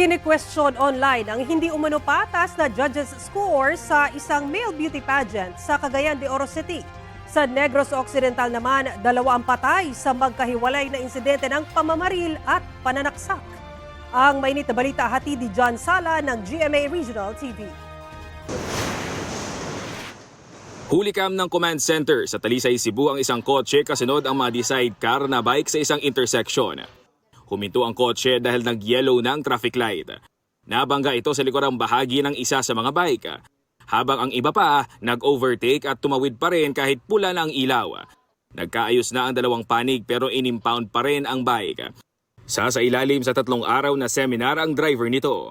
Kini-question online ang hindi umano patas na judges score sa isang male beauty pageant sa Cagayan de Oro City. Sa Negros Occidental naman, 2 ang patay sa magkahiwalay na insidente ng pamamaril at pananaksak. Ang mainit na balita hatid ni John Sala ng GMA Regional TV. Hulikam ng command center sa Talisay, Cebu ang isang kotse kasunod ang mga sidecar na bike sa isang intersection. Huminto ang kotse dahil nag-yellow ng traffic light. Nabangga ito sa likurang bahagi ng isa sa mga bike. Habang ang iba pa nag-overtake at tumawid pa rin kahit pula na ang ilaw. Nagkaayos na ang 2 panig pero inimpound pa rin ang bike. Sa ilalim sa 3 araw na seminar ang driver nito.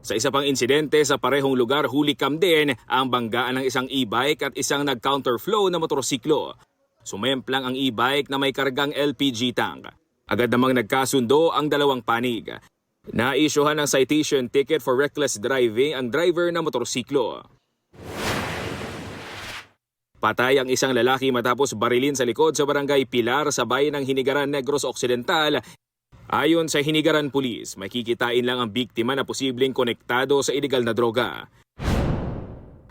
Sa isa pang insidente sa parehong lugar, hulikam din ang banggaan ng isang e-bike at isang nag-counterflow na motorsiklo. Sumemplang ang e-bike na may kargang LPG tank. Agad namang nagkasundo ang 2 panig. Naisyuhan ng citation ticket for reckless driving ang driver ng motorsiklo. Patay ang isang lalaki matapos barilin sa likod sa barangay Pilar sa bayan ng Hinigaran, Negros Occidental. Ayon sa Hinigaran Police, makikitain lang ang biktima na posibleng konektado sa iligal na droga.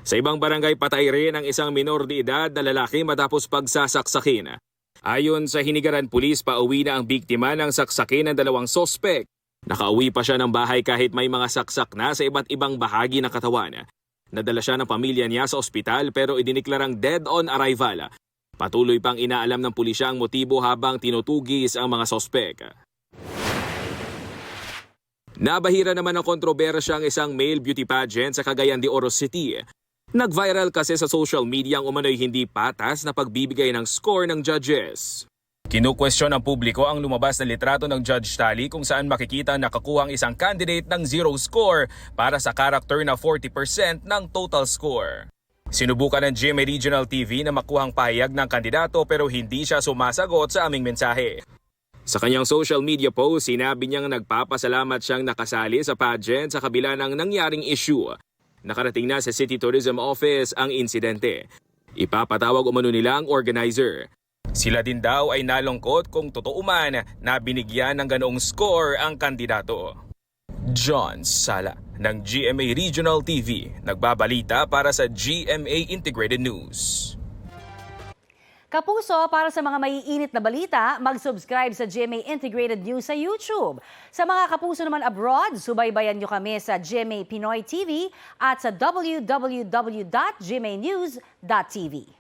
Sa ibang barangay, patay rin ang isang minor de edad na lalaki matapos pagsasaksakin. Ayon sa Hinigaran Police, pauwi na ang biktima ng saksakin ng 2 sospek. Nakauwi pa siya ng bahay kahit may mga saksak na sa iba't ibang bahagi ng katawan. Nadala siya ng pamilya niya sa ospital pero idiniklarang dead on arrival. Patuloy pang inaalam ng pulisya ang motibo habang tinutugis ang mga sospek. Nabahira naman ng kontrobersya ang isang male beauty pageant sa Cagayan de Oro City. Nag-viral kasi sa social media ang umano'y hindi patas na pagbibigay ng score ng judges. Kinu-question ng publiko ang lumabas na litrato ng Judge Tally kung saan makikita nakakuha ang isang candidate ng 0 score para sa character na 40% ng total score. Sinubukan ng GMA Regional TV na makuhang pahayag ng kandidato pero hindi siya sumasagot sa aming mensahe. Sa kanyang social media post, sinabi niyang nagpapasalamat siyang nakasali sa pageant sa kabila ng nangyaring issue. Nakarating na sa City Tourism Office ang insidente. Ipapatawag umano nila ang organizer. Sila din daw ay nalungkot kung totoo man na binigyan ng ganoong score ang kandidato. John Sala ng GMA Regional TV, nagbabalita para sa GMA Integrated News. Kapuso, para sa mga maiinit na balita, mag-subscribe sa GMA Integrated News sa YouTube. Sa mga kapuso naman abroad, subaybayan nyo kami sa GMA Pinoy TV at sa www.gmanews.tv.